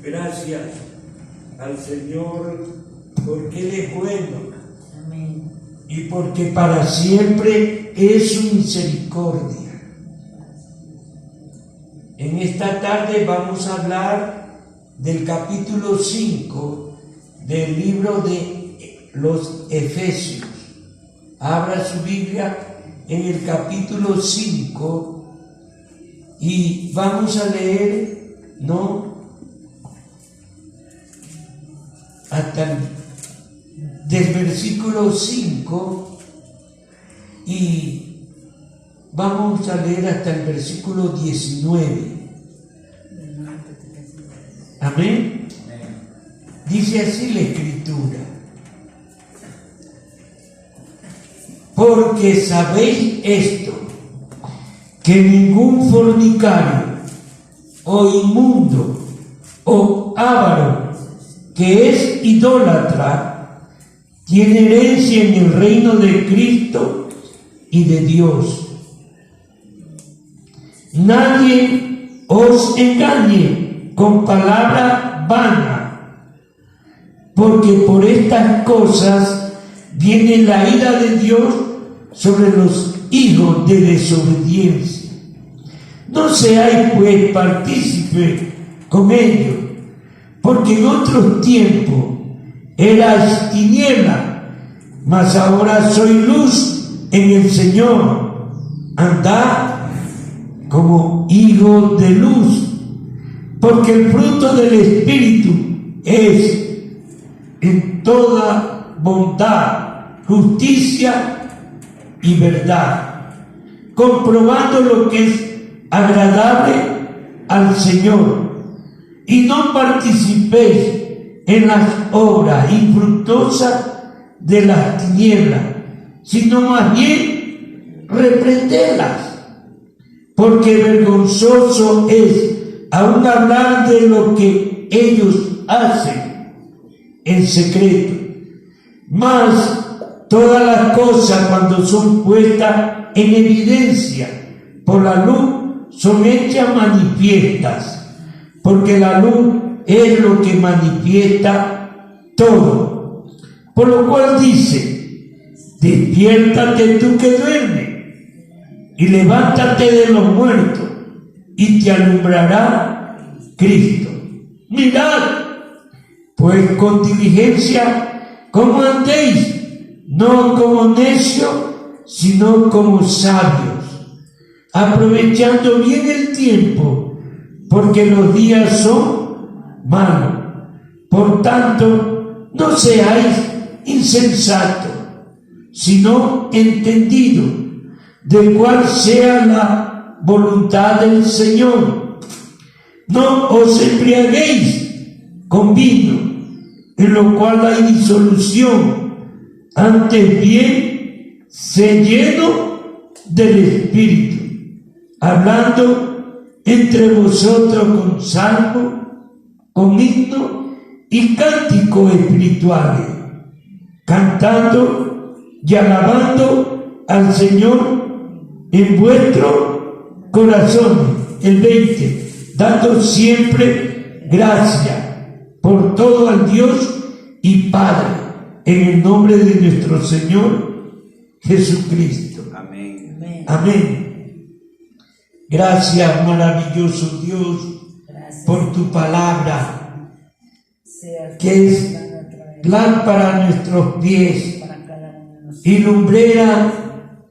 Gracias al Señor porque Él es bueno. Amén. Y porque para siempre es su misericordia. En esta tarde vamos a hablar del capítulo 5 del libro de los Efesios. Abra su Biblia en el capítulo 5 y vamos a leer, hasta del versículo 5 y vamos a leer hasta el versículo 19. Amén. Dice así la Escritura: porque sabéis esto, que ningún fornicario o inmundo o avaro que es idólatra tiene herencia en el reino de Cristo y de Dios. Nadie os engañe con palabra vana, porque por estas cosas viene la ira de Dios sobre los hijos de desobediencia. No seáis pues partícipes con ellos, porque en otros tiempos erais tiniebla, mas ahora soy luz en el Señor. Andad como hijos de luz, porque el fruto del Espíritu es en toda bondad, justicia y verdad, comprobando lo que es agradable al Señor, y no participéis en las obras infructuosas de las tinieblas, sino más bien reprenderlas, porque vergonzoso es aún hablar de lo que ellos hacen en secreto. Mas todas las cosas, cuando son puestas en evidencia por la luz, son hechas manifiestas, porque la luz es lo que manifiesta todo. Por lo cual dice: despiértate tú que duermes, y levántate de los muertos, y te alumbrará Cristo. Mirad pues con diligencia cómo andéis, no como necios, sino como sabios, aprovechando bien el tiempo, porque los días son malos. Por tanto, no seáis insensatos, sino entendidos de cuál sea la voluntad del Señor. No os embriaguéis con vino, en lo cual hay disolución, antes bien sé lleno del Espíritu, hablando entre vosotros con salmos, con himnos y cánticos espirituales, cantando y alabando al Señor en vuestro corazón. El 20, dando siempre gracias por todo al Dios y Padre, en el nombre de nuestro Señor Jesucristo. Amén. Amén. Gracias, maravilloso Dios, por tu palabra, que es lámpara a nuestros pies y lumbrera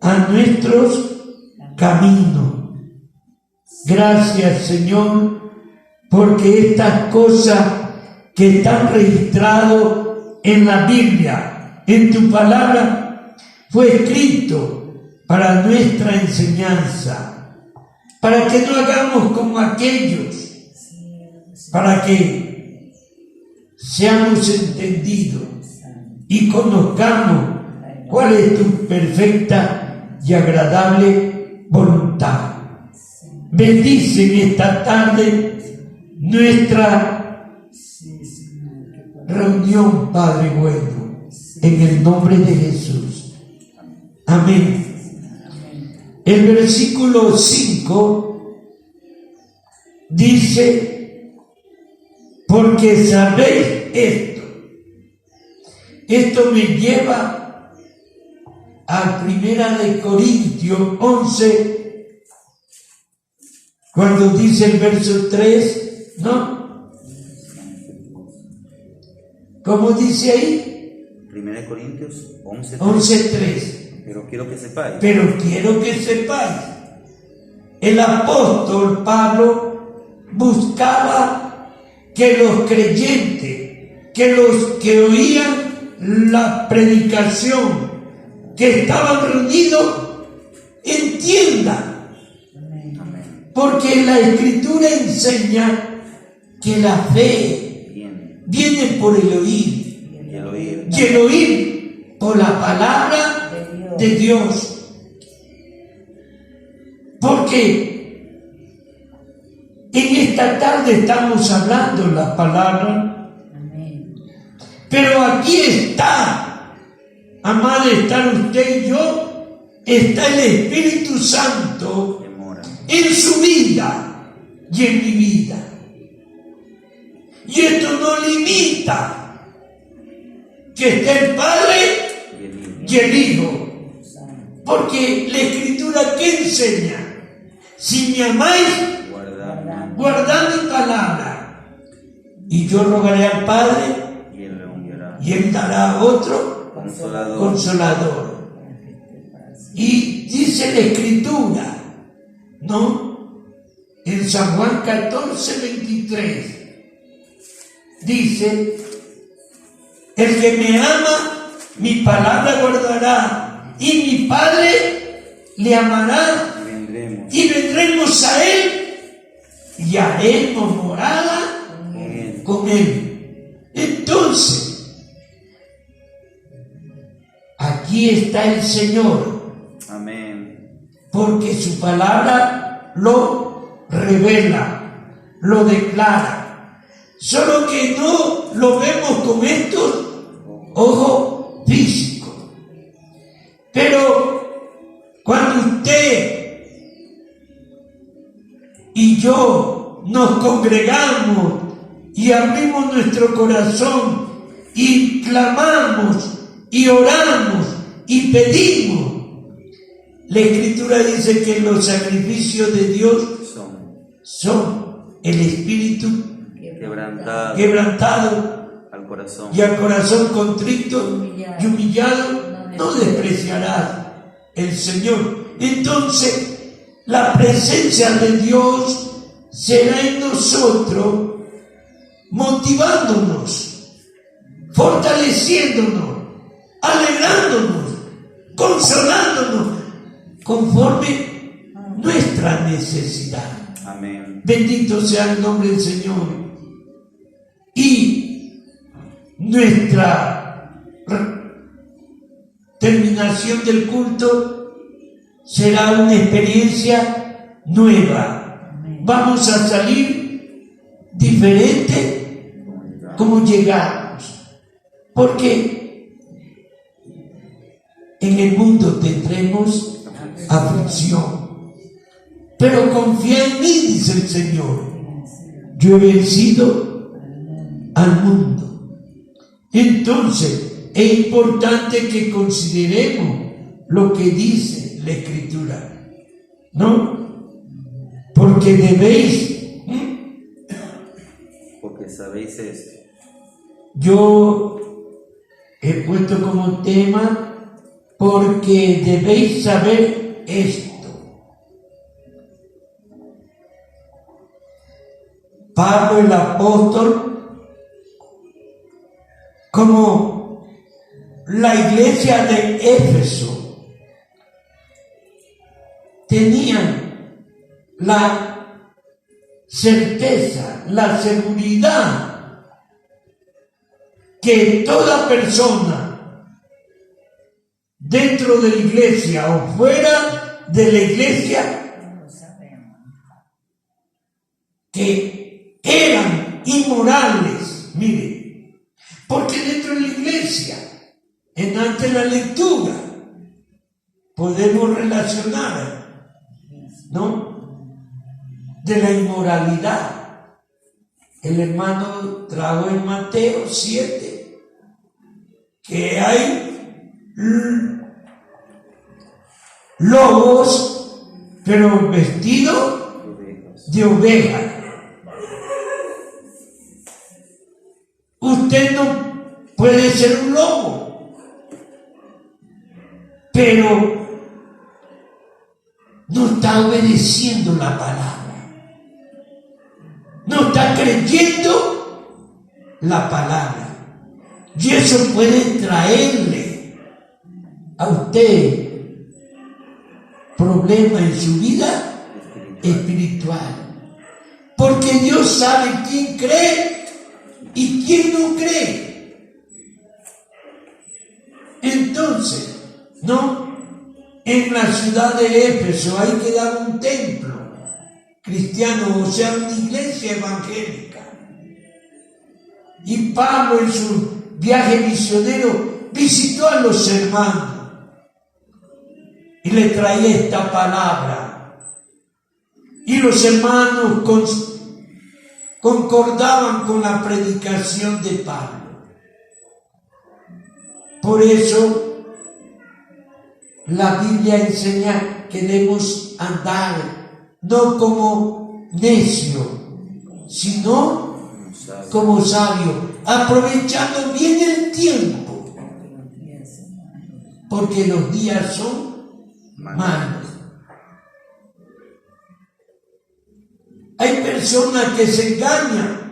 a nuestros caminos. Gracias, Señor, porque estas cosas que están registradas en la Biblia, en tu palabra, fue escrito para nuestra enseñanza, para que no hagamos como aquellos, para que seamos entendidos y conozcamos cuál es tu perfecta y agradable voluntad. Bendice en esta tarde nuestra reunión, Padre bueno, en el nombre de Jesús. Amén. El versículo 5 dice: porque porque sabéis esto. Esto me lleva a 1 Corintios 11, cuando dice el verso 3, ¿no? ¿Cómo dice ahí? 1 Corintios 11, 11:3. Pero quiero que sepáis. Pero quiero que sepáis, el apóstol Pablo buscaba que los creyentes, que los que oían la predicación, que estaban reunidos, entiendan. Porque la Escritura enseña que la fe viene por el oír, y el oír por la palabra de Dios. Porque en esta tarde estamos hablando la palabra, pero aquí está, amada, están usted y yo, está el Espíritu Santo en su vida y en mi vida. Y esto no limita que esté el Padre y el Hijo. Porque la Escritura, ¿qué enseña? Si me amáis, guardad mi palabra. Y yo rogaré al Padre, y Él dará a otro consolador. Y dice la Escritura, ¿no? En San Juan 14:23, dice: el que me ama, mi palabra guardará, y mi Padre le amará, y vendremos a Él, y haremos morada con Él. Entonces, aquí está el Señor. Amén. Porque su palabra lo revela, lo declara. Solo que no lo vemos con estos ojos físicos. Pero cuando usted y yo nos congregamos y abrimos nuestro corazón y clamamos y oramos y pedimos, la Escritura dice que los sacrificios de Dios son el espíritu quebrantado al corazón, y al corazón contrito y humillado no despreciarás el Señor. Entonces, la presencia de Dios será en nosotros, motivándonos, fortaleciéndonos, alegrándonos, consolándonos, conforme nuestra necesidad. Amén. Bendito sea el nombre del Señor. Y nuestra terminación del culto será una experiencia nueva. Vamos a salir diferente como llegamos. Porque en el mundo tendremos aflicción, pero confía en mí, dice el Señor. Yo he vencido al mundo. Entonces, es importante que consideremos lo que dice la Escritura, ¿no? Porque debéis, porque sabéis esto. Yo he puesto como tema, porque debéis saber esto. Pablo el apóstol, como la iglesia de Éfeso, tenían la certeza, la seguridad que toda persona dentro de la iglesia o fuera de la iglesia que eran inmorales, mire, porque dentro de la iglesia, ante la lectura, podemos relacionar, ¿no?, de la inmoralidad. el hermano trajo en Mateo 7 que hay lobos, pero vestidos de oveja. Usted no puede ser un lobo, pero no está obedeciendo la palabra, no está creyendo la palabra, y eso puede traerle a usted problemas en su vida espiritual, porque Dios sabe quién cree y quién no cree. Entonces, no, en la ciudad de Éfeso ahí quedaba un templo cristiano, o sea, una iglesia evangélica. Y Pablo en su viaje misionero visitó a los hermanos y le traía esta palabra. Y los hermanos concordaban con la predicación de Pablo. Por eso la Biblia enseña que debemos andar no como necio, sino como sabio, aprovechando bien el tiempo, porque los días son malos. Hay personas que se engañan.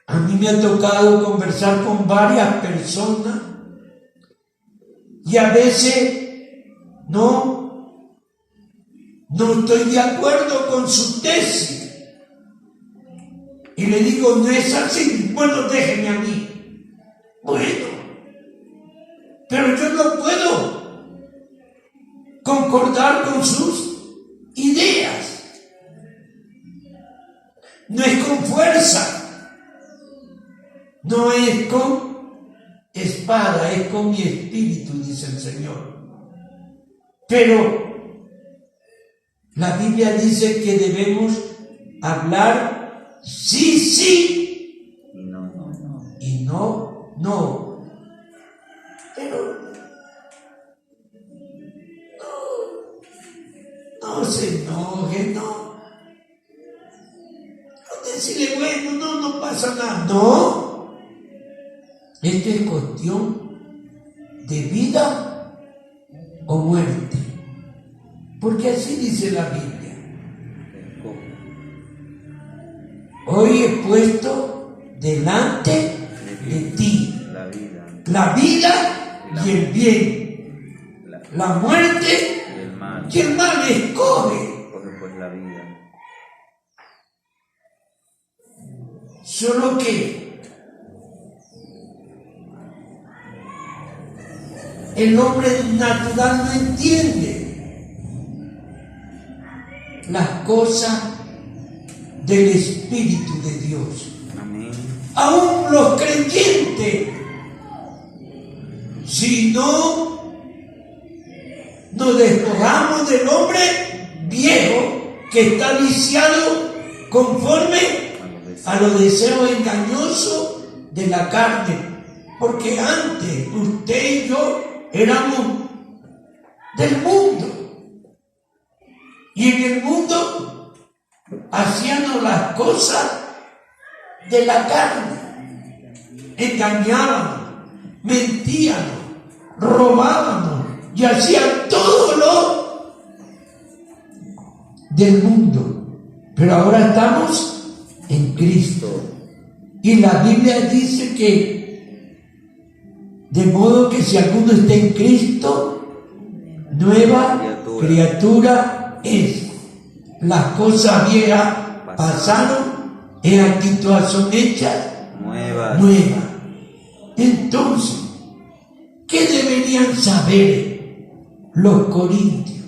A mí me ha tocado conversar con varias personas y a veces no estoy de acuerdo con su tesis. Y le digo, no es así. Bueno, déjeme a mí. Bueno, pero yo no puedo concordar con sus ideas. No es con fuerza, no es con espada, es con mi espíritu, dice el Señor. Pero la Biblia dice que debemos hablar sí, sí, y no, no. Pero no se enoje, no decirle, bueno, no pasa nada. No, esto es cuestión de vida o muerte, porque así dice la Biblia. Hoy he puesto delante de ti la vida y el bien, la muerte y el mal. Escoge. Pues la vida. Solo que el hombre natural no entiende las cosas del Espíritu de Dios. Amén. Aún los creyentes, si no nos despojamos del hombre viejo que está viciado conforme a los deseos engañosos de la carne, porque antes usted y yo éramos del mundo, y en el mundo hacíamos las cosas de la carne, engañábamos, mentíamos, robábamos y hacían todo lo del mundo. Pero ahora estamos en Cristo, y la Biblia dice que de modo que si alguno está en Cristo, nueva criatura es. Las cosas viejas pasaron, y aquí todas son hechas nuevas. Entonces, ¿qué deberían saber los corintios?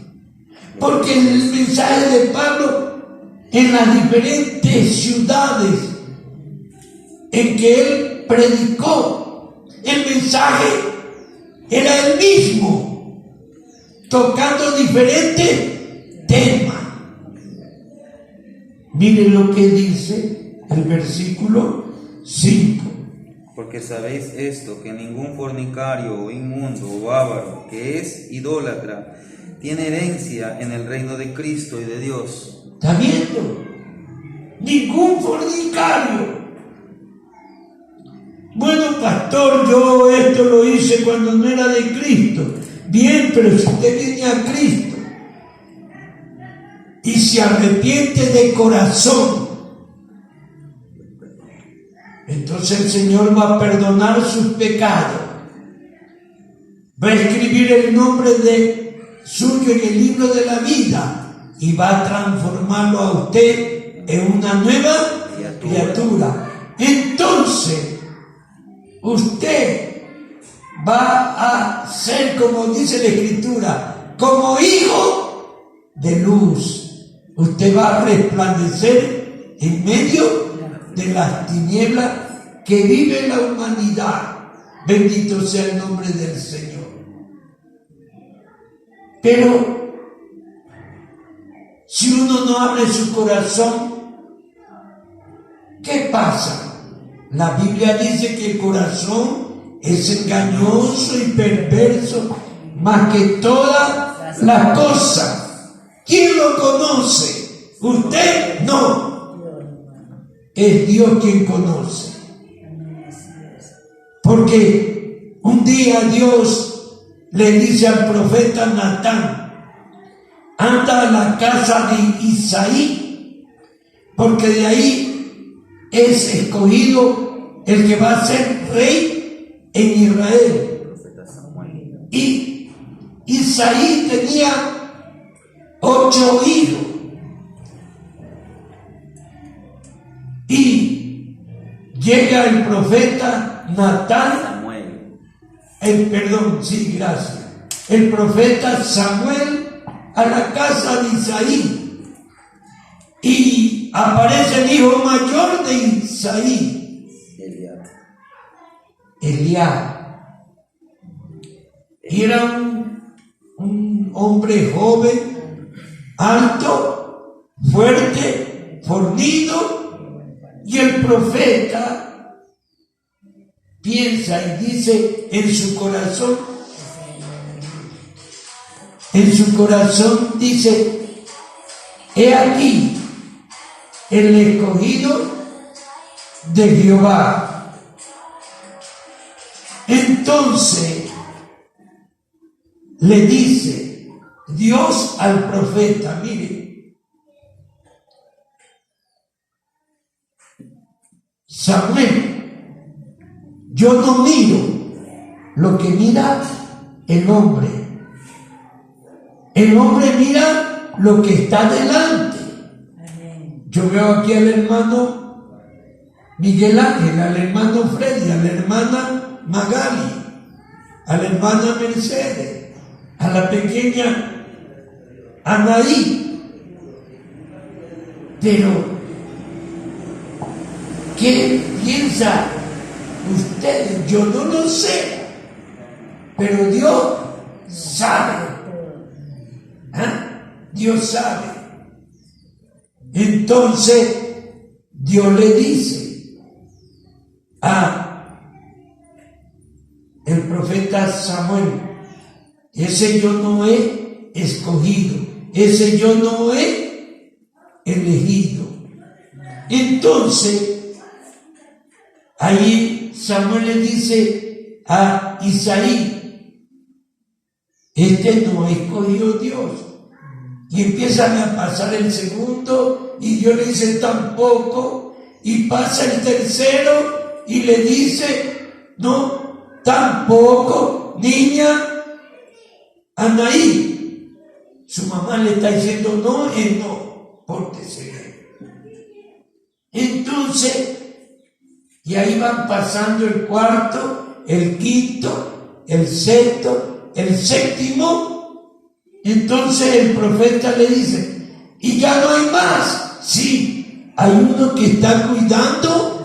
Porque el mensaje de Pablo en las diferentes ciudades en que él predicó, el mensaje era el mismo, tocando diferentes temas. Mire lo que dice el versículo 5. Porque sabéis esto, que ningún fornicario o inmundo o avaro que es idólatra tiene herencia en el reino de Cristo y de Dios. ¿Está viendo? Ningún fornicario. Bueno, pastor, yo esto lo hice cuando no era de Cristo. Bien, pero si usted viene a Cristo y se arrepiente de corazón, entonces el Señor va a perdonar sus pecados. Va a escribir el nombre de suyo en el libro de la vida y va a transformarlo a usted en una nueva criatura. Entonces, usted va a ser, como dice la Escritura, como hijo de luz. Usted va a resplandecer en medio de las tinieblas que vive la humanidad. Bendito sea el nombre del Señor. Pero si uno no abre su corazón, ¿qué pasa? La Biblia dice que el corazón es engañoso y perverso más que todas las cosas. ¿Quién lo conoce? Usted no. Es Dios quien conoce. Porque un día Dios le dice al profeta Natán: anda a la casa de Isaí, porque de ahí es escogido el que va a ser rey en Israel. Y Isaí tenía 8 hijos. Y llega el profeta Natán, el profeta Samuel a la casa de Isaí, y aparece el hijo mayor de Isaí, Eliab. Era un hombre joven, alto, fuerte, fornido. Y el profeta piensa y dice en su corazón dice: he aquí el escogido de Jehová. Entonces le dice Dios al profeta: mire, Samuel, yo no miro lo que mira el hombre. El hombre mira lo que está delante. Yo veo aquí al hermano Miguel Ángel, al hermano Freddy, a la hermana Magali, a la hermana Mercedes, a la pequeña Anaí. Pero ¿qué piensa usted? Yo no lo sé, pero Dios sabe. Dios sabe. Entonces Dios le dice a el profeta Samuel: ese yo no he escogido, ese yo no he elegido. Entonces ahí Samuel le dice a Isaí: este no escogió Dios. Y empiezan a pasar el segundo, y Dios le dice: tampoco. Y pasa el tercero, y le dice: no, tampoco, niña Anaí. Su mamá le está diciendo: no, no, pórtese. Entonces, y ahí van pasando el cuarto, el quinto, el sexto, el séptimo. Entonces el profeta le dice: ¿y ya no hay más? Sí, hay uno que está cuidando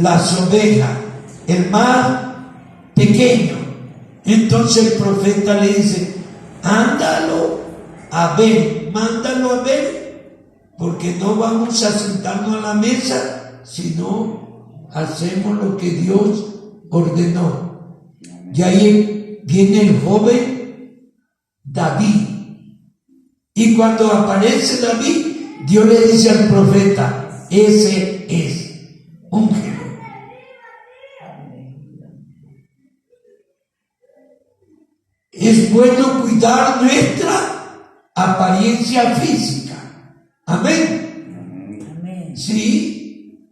las ovejas, el más pequeño. Entonces el profeta le dice: ándalo a ver, mándalo a ver, porque no vamos a sentarnos a la mesa, sino hacemos lo que Dios ordenó. Y ahí viene el joven David. Y cuando aparece David, Dios le dice al profeta, ese es, úngelo. Es bueno cuidar nuestra apariencia física. Amén. Amén. Sí.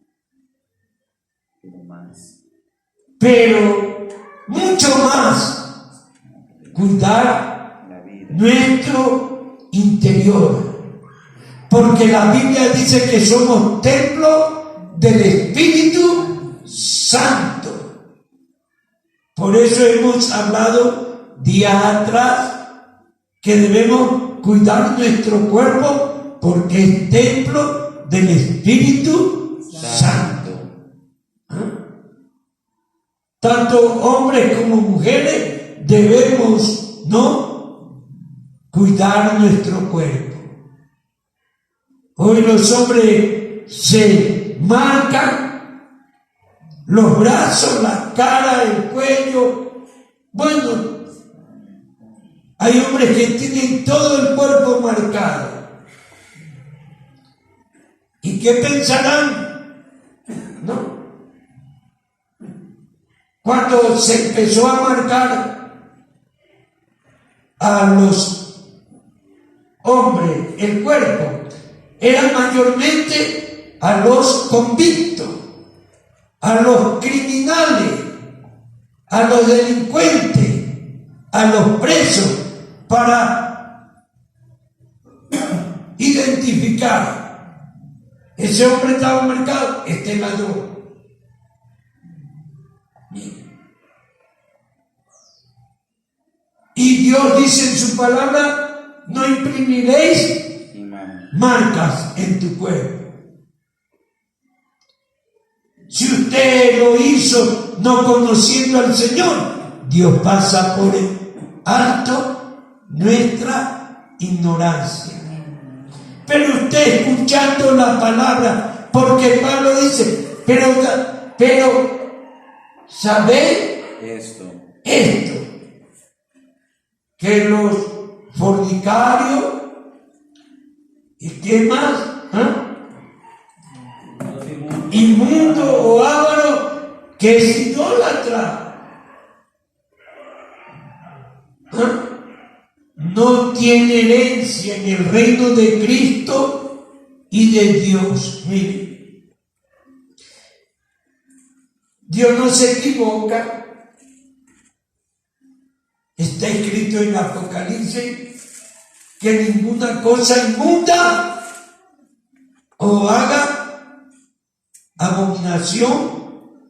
Pero mucho más cuidar nuestro interior. Porque la Biblia dice que somos templo del Espíritu Santo. Por eso hemos hablado días atrás que debemos cuidar nuestro cuerpo porque es templo del Espíritu Santo. Tanto hombres como mujeres debemos cuidar nuestro cuerpo. Hoy los hombres se marcan los brazos, la cara, el cuello. Bueno, hay hombres que tienen todo el cuerpo marcado. ¿Y qué pensarán? ¿No? Cuando se empezó a marcar a los hombres el cuerpo, era mayormente a los convictos, a los criminales, a los delincuentes, a los presos, para identificar. Ese hombre estaba marcado, este es ladrón. Y Dios dice en su palabra, no imprimiréis marcas en tu cuerpo. Si usted lo hizo no conociendo al Señor, Dios pasa por alto nuestra ignorancia. Pero usted escuchando la palabra, porque Pablo dice, pero ¿sabe esto? Que los fornicarios, ¿y qué más? Inmundo o avaro, que es idólatra, no tiene herencia en el reino de Cristo y de Dios. Mire, Dios no se equivoca. Está escrito en Apocalipsis que ninguna cosa inmunda o haga abominación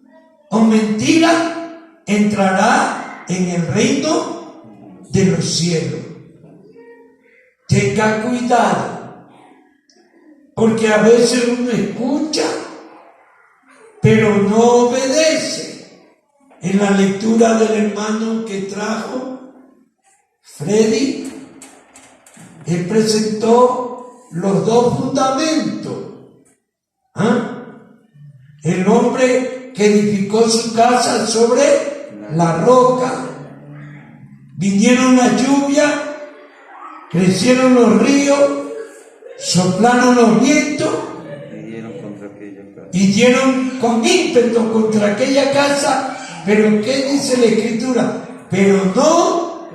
o mentira entrará en el reino de los cielos. Tenga cuidado, porque a veces uno escucha, pero no obedece. En la lectura del hermano que trajo Freddy, él presentó los dos fundamentos. El hombre que edificó su casa sobre la roca. Vinieron las lluvias, crecieron los ríos, soplaron los vientos y dieron con ímpetu contra aquella casa. Pero ¿qué dice la Escritura? Pero no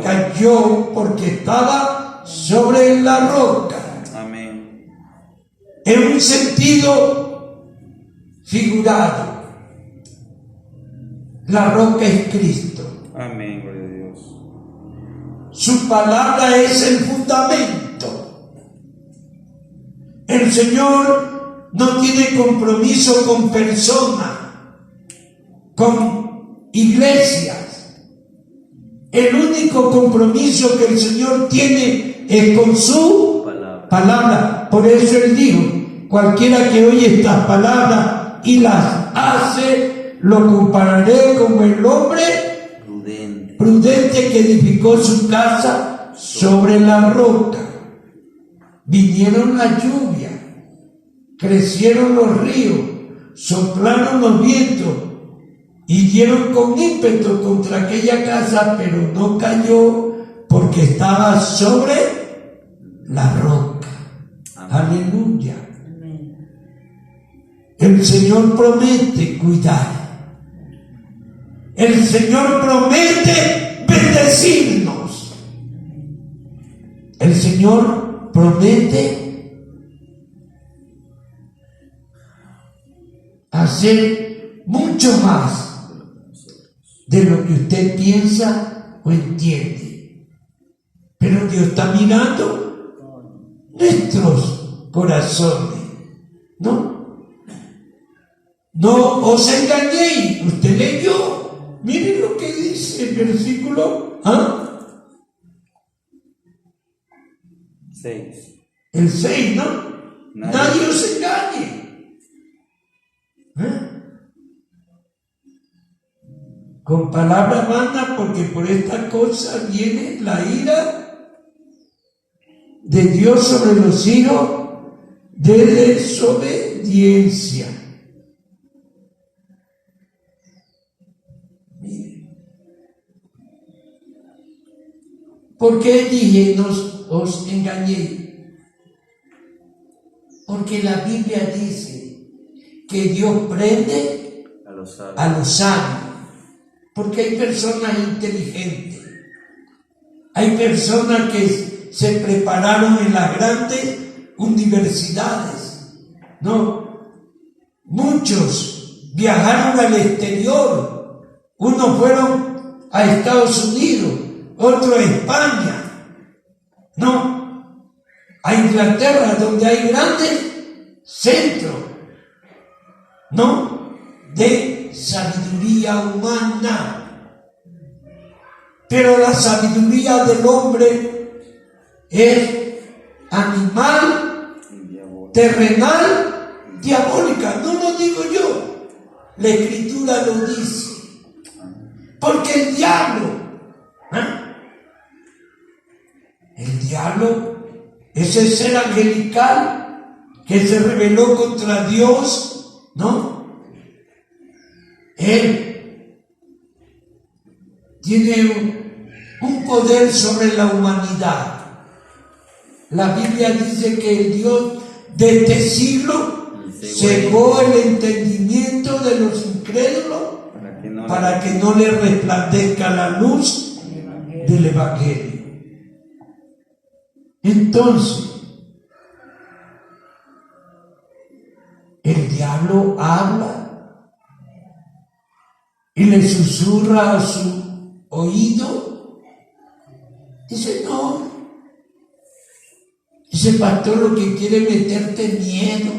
cayó porque estaba sobre la roca. Amén. En un sentido figurado, la roca es Cristo. Amén, gloria a Dios. Su palabra es el fundamento. El Señor no tiene compromiso con personas, con iglesias. El único compromiso que el Señor tiene es con su palabra. Por eso Él dijo, cualquiera que oye estas palabras y las hace, lo compararé como el hombre prudente que edificó su casa sobre la roca. Vinieron las lluvias, crecieron los ríos, soplaron los vientos y dieron con ímpetu contra aquella casa, pero no cayó porque estaba sobre la roca. Aleluya. El Señor promete cuidar. El Señor promete bendecirnos. El Señor promete hacer mucho más de lo que usted piensa o entiende. Pero Dios está mirando nuestros corazones, ¿no? No os engañéis. Usted leyó. Miren lo que dice el versículo 6. El 6, ¿no? Nadie os engañe. Con palabra vana, porque por esta cosa viene la ira de Dios sobre los hijos de desobediencia. ¿Por qué dije no os engañéis? Porque la Biblia dice que Dios prende a los sabios. Porque hay personas inteligentes, hay personas que se prepararon en las grandes universidades, ¿no? Muchos viajaron al exterior, unos fueron a Estados Unidos, otros a España, ¿no? A Inglaterra, donde hay grandes centros, ¿no? De sabiduría humana. Pero la sabiduría del hombre es animal, terrenal, diabólica. No lo digo yo, la Escritura lo dice. Porque el diablo, ese ser angelical que se rebeló contra Dios, ¿no? Él tiene un poder sobre la humanidad. La Biblia dice que el Dios de este siglo cegó el entendimiento de los incrédulos para que no le resplandezca la luz del Evangelio. Entonces, el diablo habla y le susurra a su oído. Dice, no, ese pastor lo que quiere es meterte miedo.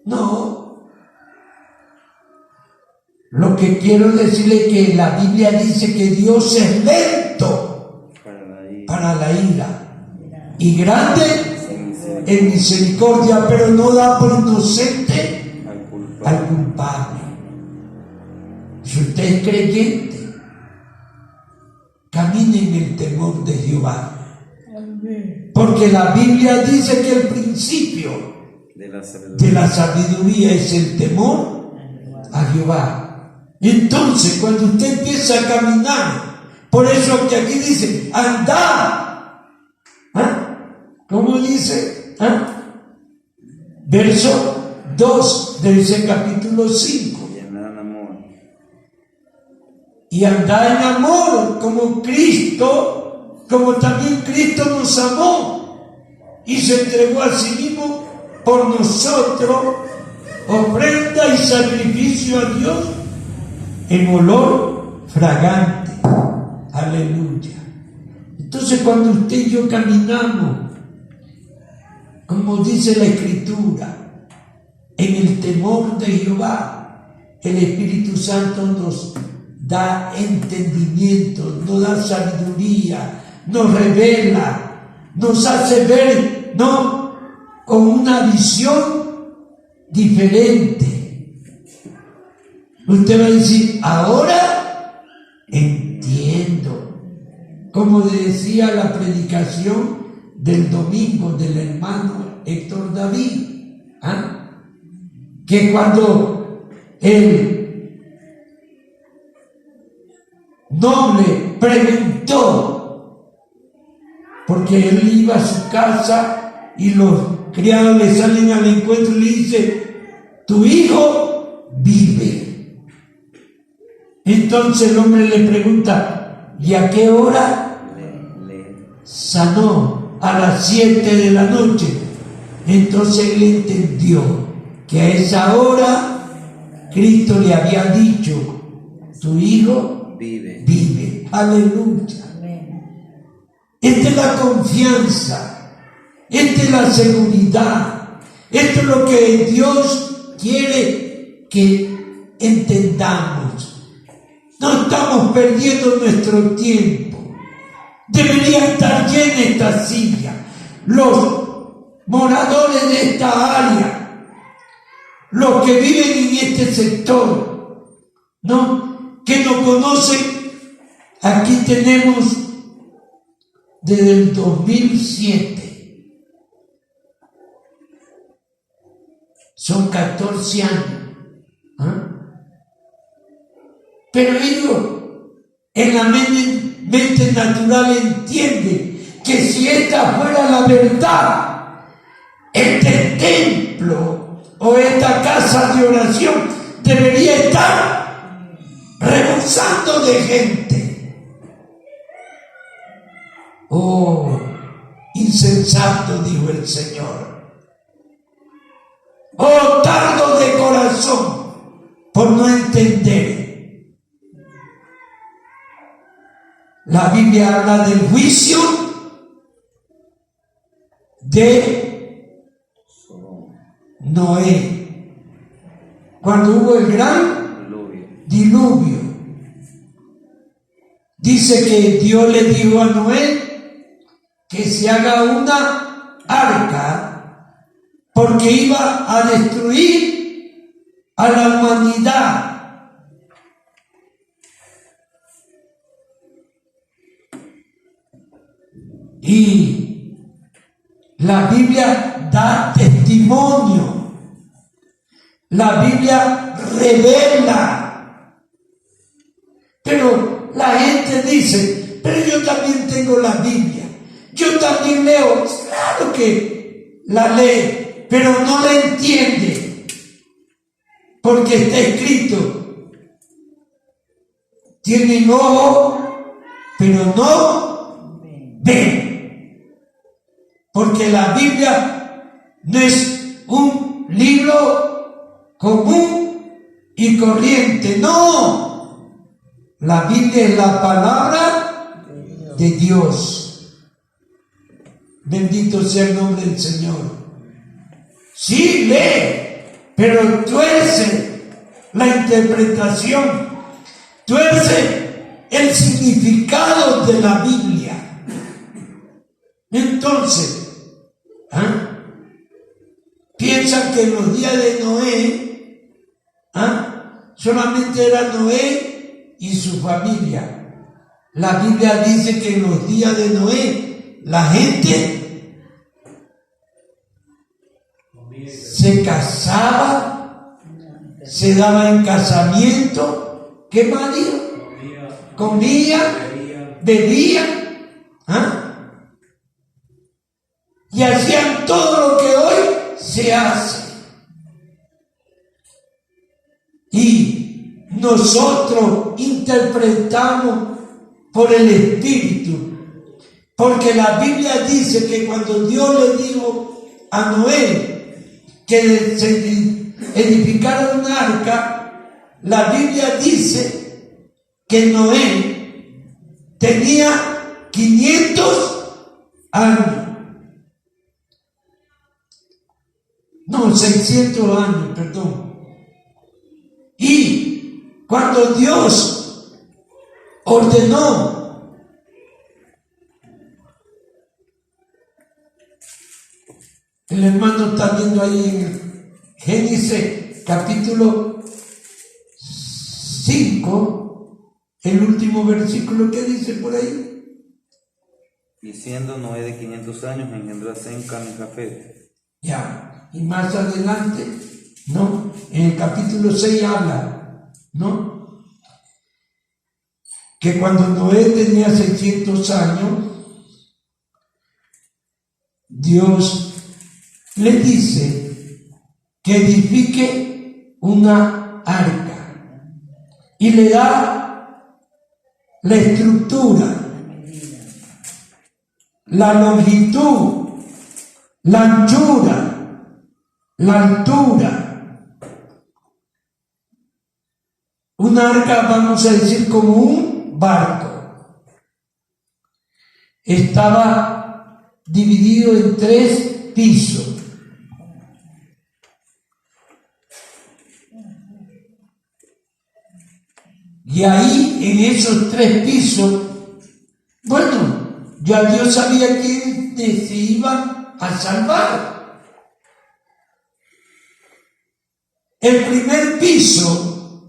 No, lo que quiero decirle es que la Biblia dice que Dios es lento para la ira y grande en misericordia, pero no da por inocente al culpable. Si usted es creyente, camine en el temor de Jehová. Porque la Biblia dice que el principio de la sabiduría es el temor a Jehová. Entonces, cuando usted empieza a caminar, por eso que aquí dice, andad. ¿Cómo dice? Verso 2 de ese capítulo 5. Y andad en amor como Cristo, como también Cristo nos amó y se entregó a sí mismo por nosotros, ofrenda y sacrificio a Dios en olor fragante. Aleluya. Entonces, cuando usted y yo caminamos, como dice la Escritura, en el temor de Jehová, el Espíritu Santo nos da entendimiento, nos da sabiduría, nos revela, nos hace ver, ¿no?, con una visión diferente. Usted va a decir, ahora entiendo. Como decía la predicación del domingo del hermano Héctor David, que cuando el noble preguntó, porque él iba a su casa y los criados le salen al encuentro y le dice: tu hijo vive. Entonces el hombre le pregunta: ¿y a qué hora? Sanó a las 7 de la noche. Entonces él entendió que a esa hora Cristo le había dicho: tu hijo vive. Aleluya. Esta es la confianza, esta es la seguridad, esto es lo que Dios quiere que entendamos. No estamos perdiendo nuestro tiempo. Debería estar llena esta silla. Los moradores de esta área, los que viven en este sector, ¿no?, que no conocen, aquí tenemos desde el 2007. Son 14 años. Pero ellos en la mente natural entienden que si esta fuera la verdad, este templo o esta casa de oración debería estar rebosando de gente. Oh, insensato, dijo el Señor. Oh, tardo de corazón por no entender. La Biblia habla del juicio de Noé, cuando hubo el gran diluvio. Dice que Dios le dijo a Noé que se haga una arca porque iba a destruir a la humanidad. Y la Biblia da testimonio, la Biblia revela, pero la gente dice: pero yo también tengo la Biblia, yo también leo. Claro que la lee, pero no la entiende, porque está escrito: tienen ojo, pero no ven. Porque la Biblia no es un libro común y corriente, no. La Biblia es la palabra de Dios. Bendito sea el nombre del Señor. Sí, lee, pero tuerce la interpretación, tuerce el significado de la Biblia. Entonces, piensan que en los días de Noé, solamente era Noé y su familia. La Biblia dice que en los días de Noé, la gente se casaba, se daba en casamiento. ¿Qué más dijo? Comía, bebía, y hacían todo lo que hoy se hace. Y nosotros interpretamos por el Espíritu, porque la Biblia dice que cuando Dios le dijo a Noé que se edificara un arca, la Biblia dice que Noé tenía 500 años. No, 600 años, perdón. Y cuando Dios ordenó el hermano está viendo ahí en Génesis capítulo 5, el último versículo que dice por ahí. Y siendo Noé de 500 años, engendró a Sem, Cam y Jafet. Ya, y más adelante, ¿no? En el capítulo 6 habla, ¿no? Que cuando Noé tenía 600 años, Dios le dice que edifique una arca y le da la estructura, la longitud, la anchura, la altura. Una arca, vamos a decir, como un barco. Estaba dividido en 3 pisos. Y ahí, en esos 3 pisos, bueno, ya Dios sabía que se iban a salvar. El primer piso,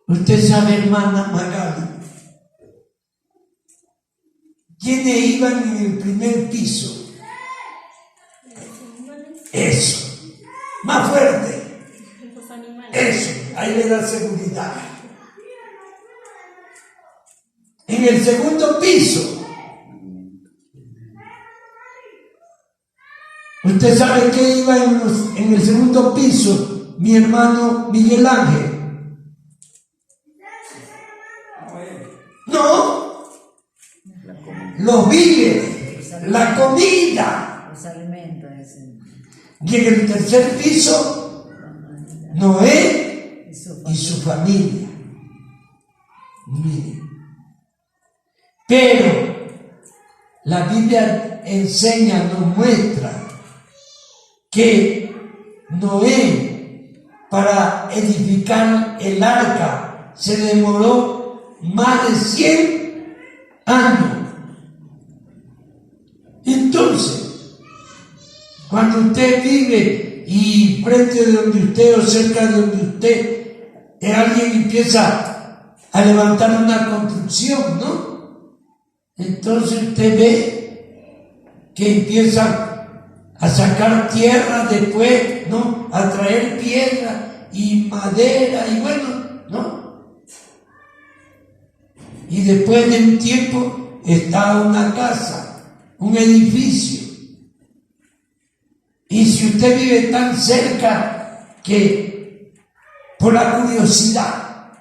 usted sabe, hermana Magali, ¿quiénes iban en el primer piso? Eso, más fuerte. Eso, ahí le da seguridad. En el segundo piso, usted sabe que iba en el segundo piso, mi hermano Miguel Ángel. No, los víveres, la comida. Los alimentos. Y en el tercer piso, Noé y su familia. Miren. Pero la Biblia enseña, nos muestra que Noé, para edificar el arca, se demoró más de 100 años. Entonces, cuando usted vive y frente de donde usted o cerca de donde usted, alguien empieza a levantar una construcción, ¿no? Entonces usted ve que empieza a sacar tierra, después, ¿no? A traer piedra y madera y bueno, ¿no? Y después de un tiempo está una casa, un edificio. Y si usted vive tan cerca que por la curiosidad,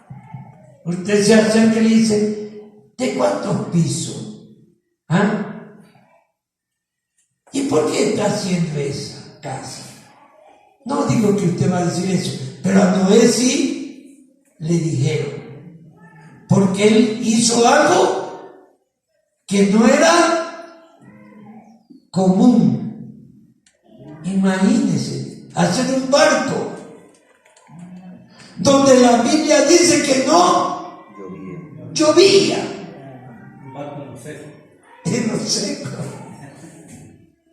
usted se acerca y le dice, ¿de cuántos pisos? ¿Ah? ¿Y por qué está haciendo esa casa? No digo que usted va a decir eso, pero a Noé sí le dijeron, porque él hizo algo que no era común. Imagínense, hacer un barco donde la Biblia dice que no llovía. En lo seco.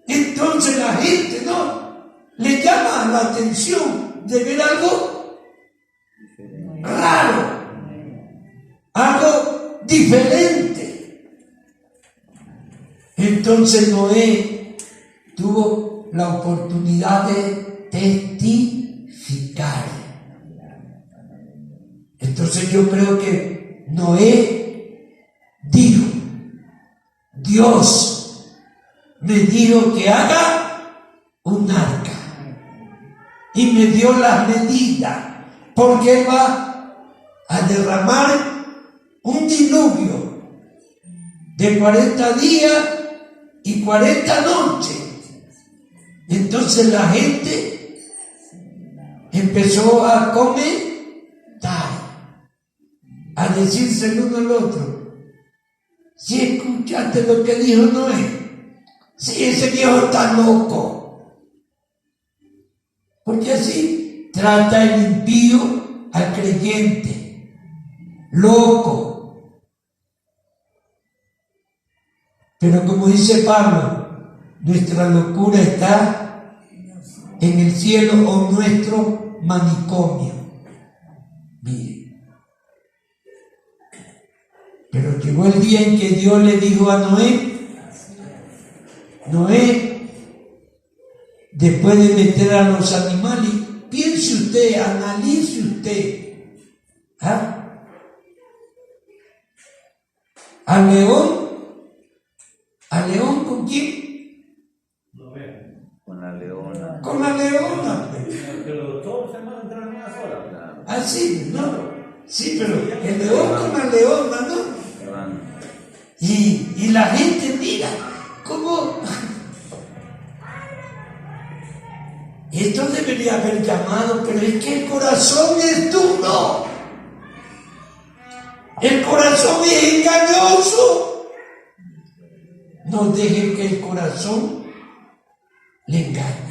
Entonces la gente no le llama la atención de ver algo raro, algo diferente. Entonces Noé tuvo la oportunidad de testificar. Entonces yo creo que Noé dijo, Dios me dijo que haga un arca y me dio las medidas porque va a derramar un diluvio de 40 días y 40 noches. Entonces la gente empezó a comentar, a decirse el uno al otro, si escuchaste lo que dijo Noé, si ese viejo está loco, porque así trata el impío al creyente, loco. Pero como dice Pablo, nuestra locura está en el cielo o nuestro manicomio. Mire. Pero llegó el día en que Dios le dijo a Noé, después de meter a los animales, piense usted, analice usted, ¿ah? ¿Al león con quién? Con la leona. Con la leona. Pero todos se van a entrar en una sola. Claro. Ah, sí, no. Sí, pero el león con la leona, ¿no? Van. Y la gente mira cómo. Esto debería haber llamado, pero es que el corazón es duro. El corazón es engañoso. No dejen que el corazón le engañe.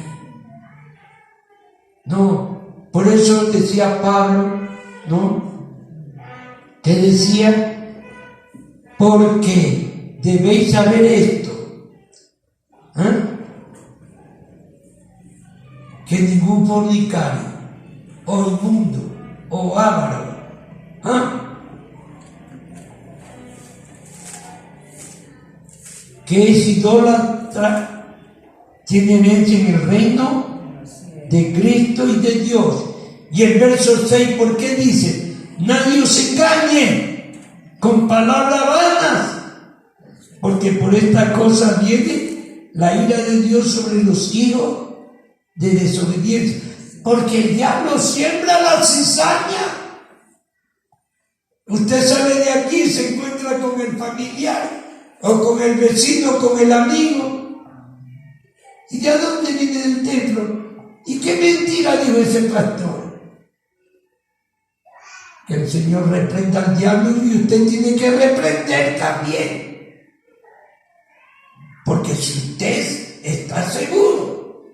No, por eso decía Pablo, ¿no? Que decía, porque debéis saber esto, ¿eh? Que ningún fornicario, o inmundo, o avaro, que es idólatra, tiene herencia en el reino de Cristo y de Dios. Y el verso 6, ¿por qué dice? Nadie os engañe con palabras vanas, porque por esta cosa viene la ira de Dios sobre los hijos de desobediencia, porque el diablo siembra la cizaña. Usted sale de aquí y se encuentra con el familiar, o con el vecino, con el amigo. ¿Y de dónde viene el templo? ¿Y qué mentira dijo ese pastor? Que el Señor reprenda al diablo y usted tiene que reprender también. Porque si usted está seguro,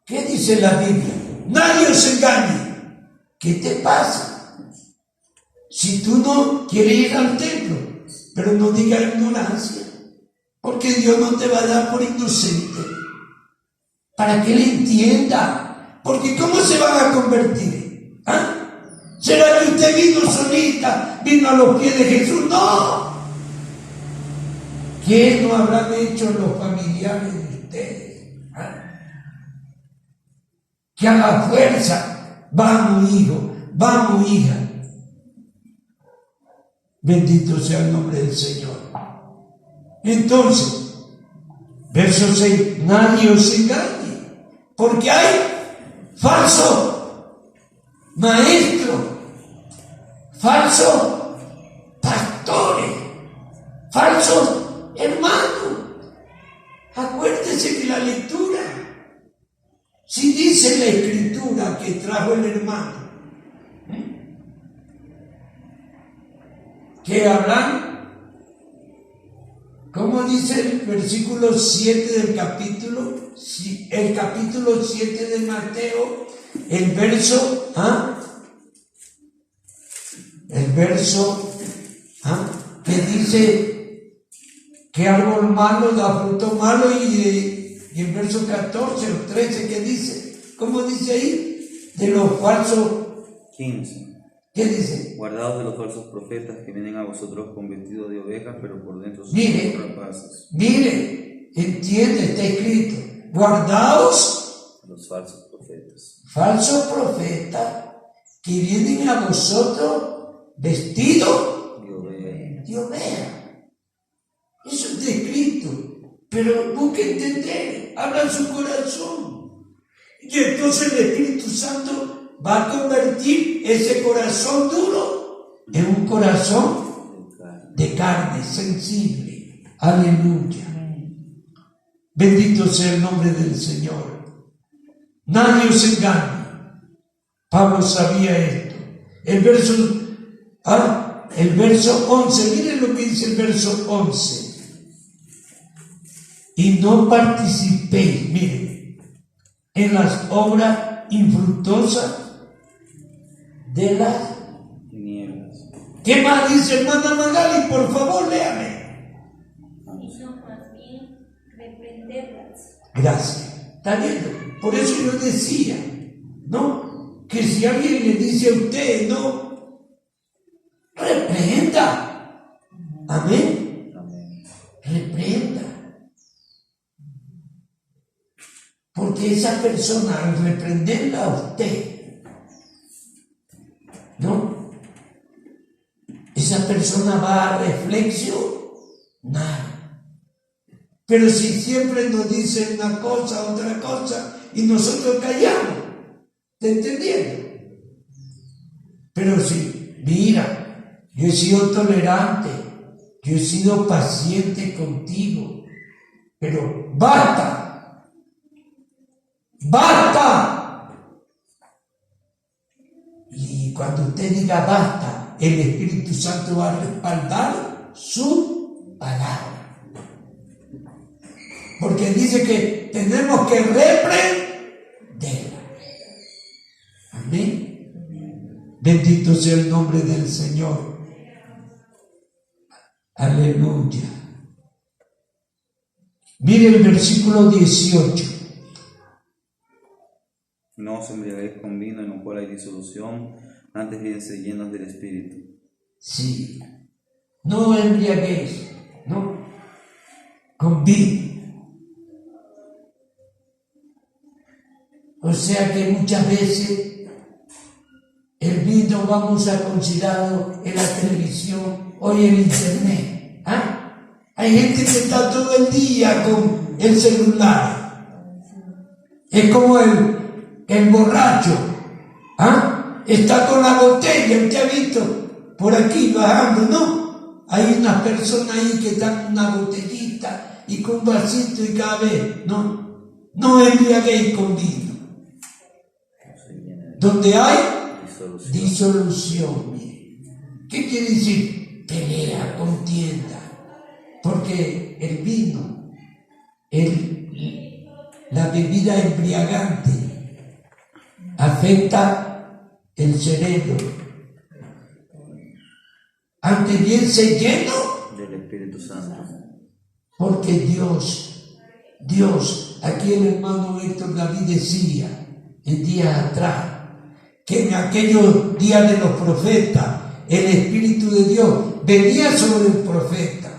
¿qué dice la Biblia? Nadie os engañe. ¿Qué te pasa? Si tú no quieres ir al templo, pero no digas ignorancia, porque Dios no te va a dar por inocente, para que Él entienda. Porque ¿cómo se van a convertir? ¿Será que usted vino solita, vino a los pies de Jesús? ¡No! ¿Qué no habrán hecho los familiares de ustedes? Que a la fuerza, vamos hijo, vamos hija. Bendito sea el nombre del Señor. Entonces, verso 6, nadie os engañe, porque hay falso maestro, falso pastores, falsos hermanos. Acuérdese que la lectura, si dice la escritura que trajo el hermano, que hablan, ¿cómo dice el versículo 7 del capítulo? El capítulo 7 de Mateo, el verso, que dice que árbol malo da fruto malo, y el verso 14 o 13 que dice, ¿cómo dice ahí? De los falsos 15. ¿Qué dice? Guardaos de los falsos profetas que vienen a vosotros con vestido de ovejas, pero por dentro son rapaces. Mire, entiende, está escrito, guardaos Los falsos profetas. falsos profetas que vienen a vosotros vestidos de oveja. Eso está escrito, pero busque entender, habla su corazón. Y entonces el Espíritu Santo va a convertir ese corazón duro en un corazón de carne, sensible. Aleluya. Bendito sea el nombre del Señor. Nadie os engañe. Pablo sabía esto. El verso 11, miren lo que dice el verso 11. Y no participéis, miren, en las obras infructuosas de las tinieblas. ¿Qué más dice hermana Magali? Por favor, léame. Sino más bien reprenderlas. Gracias. ¿Está viendo? Por eso yo decía, ¿no? Que si alguien le dice a usted, no, Porque esa persona, al reprenderla a usted, ¿no? Esa persona va a reflexionar. Pero si siempre nos dice una cosa, otra cosa, y nosotros callamos, ¿te entendieron? Pero si, mira, yo he sido tolerante, yo he sido paciente contigo, pero basta, basta. Y cuando usted diga basta, el Espíritu Santo va a respaldar su palabra. Porque dice que tenemos que reprenderla. Amén. Bendito sea el nombre del Señor. Aleluya. Mire el versículo 18. No os embriaguéis con vino en lo cual hay disolución, antes bien sed llenos del Espíritu. Sí. No embriaguéis, ¿no? Con vino. O sea que muchas veces el vino vamos a considerarlo en la televisión, hoy en internet. ¿Ah? Hay gente que está todo el día con el celular. Es como el borracho. ¿Ah? Está con la botella, usted ha visto por aquí bajando, ¿no? Hay unas personas ahí que dan una botellita y con un vasito y cada vez, no embriaguéis con vino. Donde hay disolución. ¿Qué quiere decir? Pelea, contienda. Porque el vino, la bebida embriagante, afecta el cerebro. Antes bien se lleno del Espíritu Santo. Porque Dios, aquí el hermano Héctor David decía en días atrás, que en aquellos días de los profetas, el Espíritu de Dios venía sobre el profeta.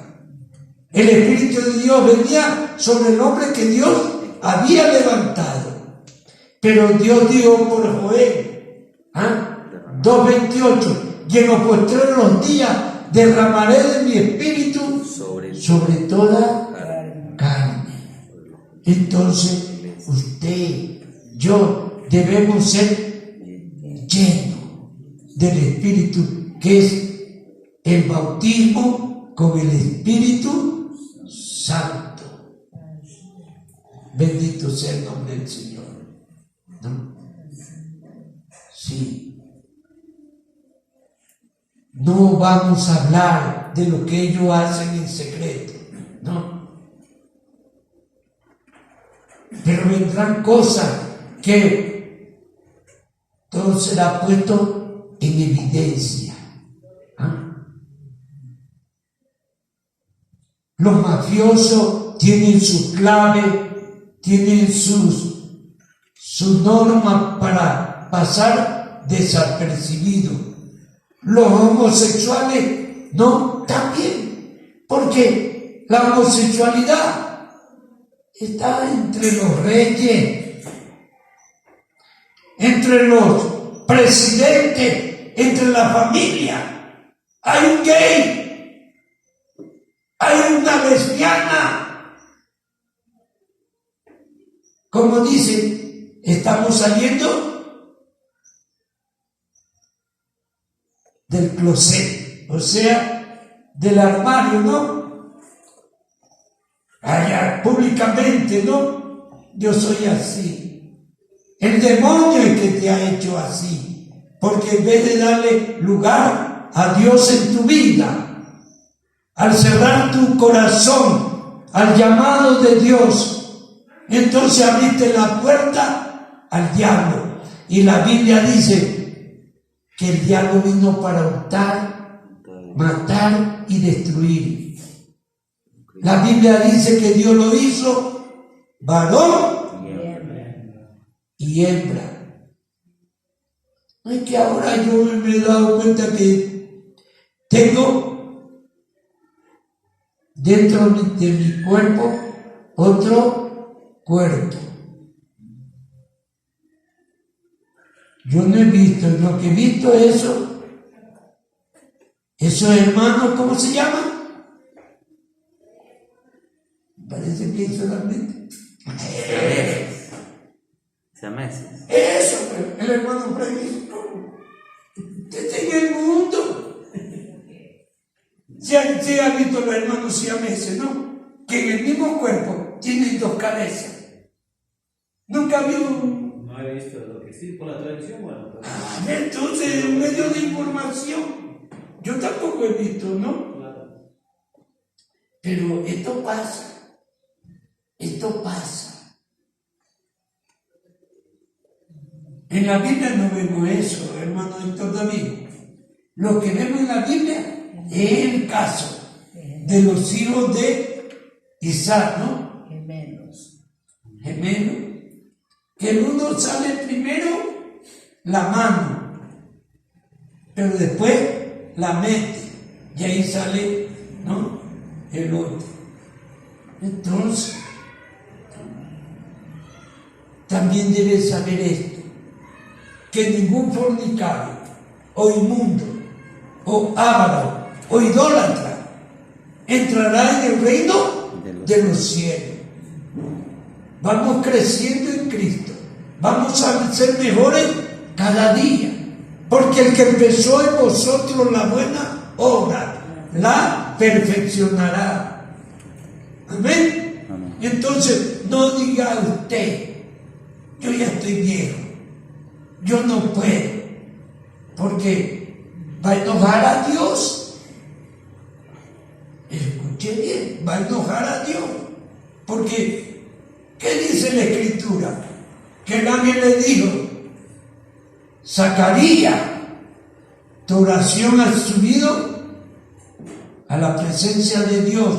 El Espíritu de Dios venía sobre el hombre que Dios había levantado. Pero Dios dijo por Joel, 2:28, y en los postreros días derramaré de mi Espíritu sobre toda carne. Entonces, usted, yo, debemos ser lleno del Espíritu, que es el bautismo con el Espíritu Santo. Bendito sea el nombre del Señor. ¿No? Sí. No vamos a hablar de lo que ellos hacen en secreto, no. Pero vendrán cosas que todo será puesto en evidencia. Los mafiosos tienen su clave, tienen su norma para pasar desapercibidos. Los homosexuales no, también, porque la homosexualidad está entre los reyes, entre los presidentes, entre la familia. Hay un gay, hay una lesbiana. Como dicen, estamos saliendo del closet, o sea, del armario, ¿no? Allá públicamente, ¿no? Yo soy así. El demonio es que te ha hecho así, porque en vez de darle lugar a Dios en tu vida, al cerrar tu corazón al llamado de Dios, entonces abriste la puerta al diablo. Y la Biblia dice que el diablo vino para hurtar, matar y destruir. La Biblia dice que Dios lo hizo varón y hembra. No es que ahora yo me he dado cuenta que tengo dentro de mi cuerpo otro cuerpo. Yo no he visto, lo que he visto es eso. Esos hermanos, ¿cómo se llama? Parece que eso solamente. Siameses. Eso, el hermano Francisco. Usted en el mundo. Se ha visto los hermanos siameses, ¿no? Que en el mismo cuerpo tienen dos cabezas. Nunca vio un... No he visto lo que sí, por la televisión, bueno. Pero... entonces, un medio de información. Yo tampoco he visto, ¿no? Claro. Pero esto pasa. Esto pasa. En la Biblia no vemos eso, hermano Héctor David. Lo que vemos en la Biblia es el caso de los hijos de Isaac, ¿no? Gemelos. Que el uno sale primero la mano, pero después la mete, y ahí sale, ¿no? El otro. Entonces, también debes saber esto, que ningún fornicario, o inmundo, o avaro, o idólatra entrará en el reino de los cielos. Vamos creciendo en Cristo, vamos a ser mejores cada día, porque el que empezó en vosotros la buena obra, la perfeccionará. Amén. Amén. Entonces, no diga usted, yo ya estoy viejo, yo no puedo, porque va a enojar a Dios. Escuche bien, va a enojar a Dios, porque ¿qué dice la Escritura? Que el ángel le dijo: Zacarías, tu oración ha subido a la presencia de Dios,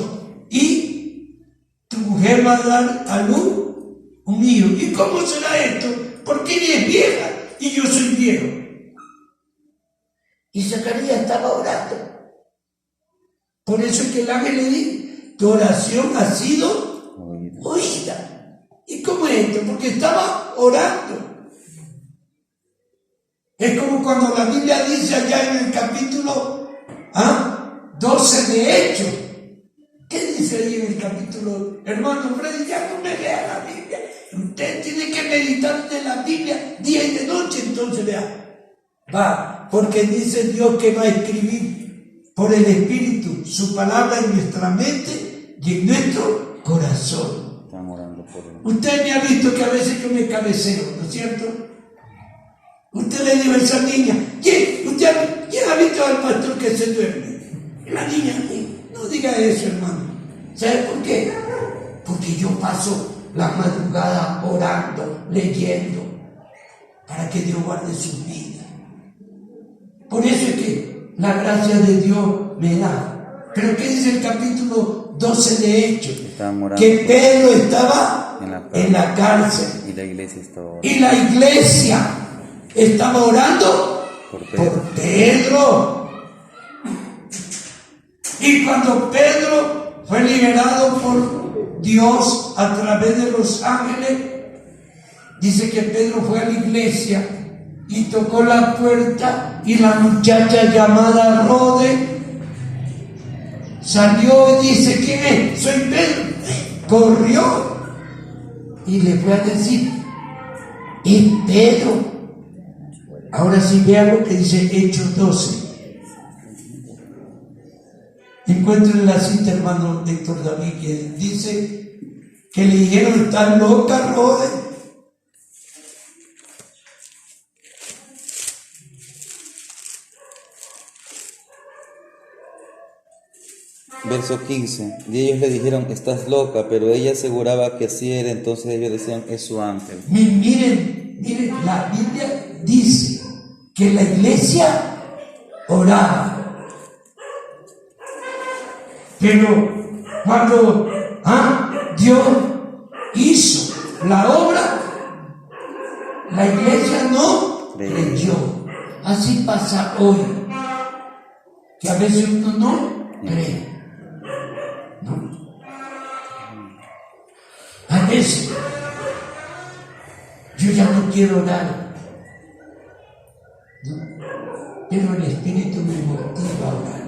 y tu mujer va a dar a luz un hijo. ¿Y cómo será esto? Porque ella es vieja y yo soy viejo. Y Zacarías estaba orando. Por eso es que el ángel le dijo: tu oración ha sido oída. ¿Y cómo es esto? Porque estaba orando. Es como cuando la Biblia dice allá en el capítulo 12 de Hechos. ¿Qué dice ahí en el capítulo? Hermano Freddy, ya no me lea la Biblia. Usted tiene que meditar de la Biblia día y de noche, entonces vea. Va, porque dice Dios que va a escribir por el Espíritu su palabra en nuestra mente y en nuestro corazón. Estamos orando por él. Usted me ha visto que a veces yo me cabeceo, ¿no es cierto? Usted le dijo a esa niña: ¿quién ha visto al pastor que se duerme? La niña: no diga eso, hermano. ¿Sabe por qué? Porque yo paso la madrugada orando, leyendo, para que Dios guarde sus vidas. Por eso es que la gracia de Dios me da. Pero ¿qué dice el capítulo 12 de Hechos? Que Pedro estaba en la cárcel. Y la iglesia estaba Y la iglesia estaba orando por Pedro. Y cuando Pedro fue liberado por Dios a través de los ángeles, dice que Pedro fue a la iglesia y tocó la puerta, y la muchacha llamada Rode salió y dice: ¿quién es? Soy Pedro. Corrió y le fue a decir: es Pedro. Ahora sí, vean lo que dice Hechos 12. Encuentren la cita, hermano Héctor David, que dice que le dijeron: ¿estás loca, Rode? Verso 15. Y ellos le dijeron: estás loca, pero ella aseguraba que así era. Entonces ellos decían: es su ángel. Miren, la Biblia dice que la iglesia oraba. Pero cuando Dios hizo la obra, la iglesia no creyó. Así pasa hoy, que a veces uno no cree. ¿No? A veces yo ya no quiero orar. pero el Espíritu me motiva a orar.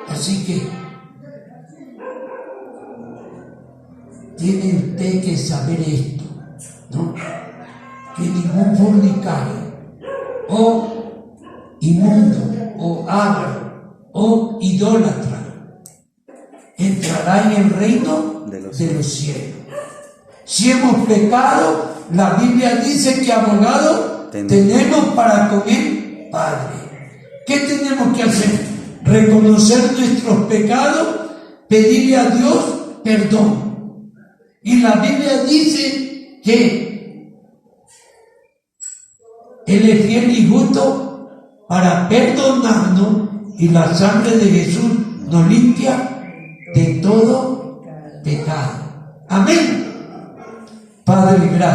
Así que tiene usted que saber esto, ¿no? Que ningún fornicario, o inmundo, o avaro, o idólatra entrará en el reino de los cielos. Si hemos pecado, la Biblia dice que abogado tenemos para con el Padre. ¿Qué tenemos que hacer? Reconocer nuestros pecados, pedirle a Dios perdón. Y la Biblia dice que Él es fiel y justo para perdonarnos, y la sangre de Jesús nos limpia de todo pecado. Amén. Padre, gracias.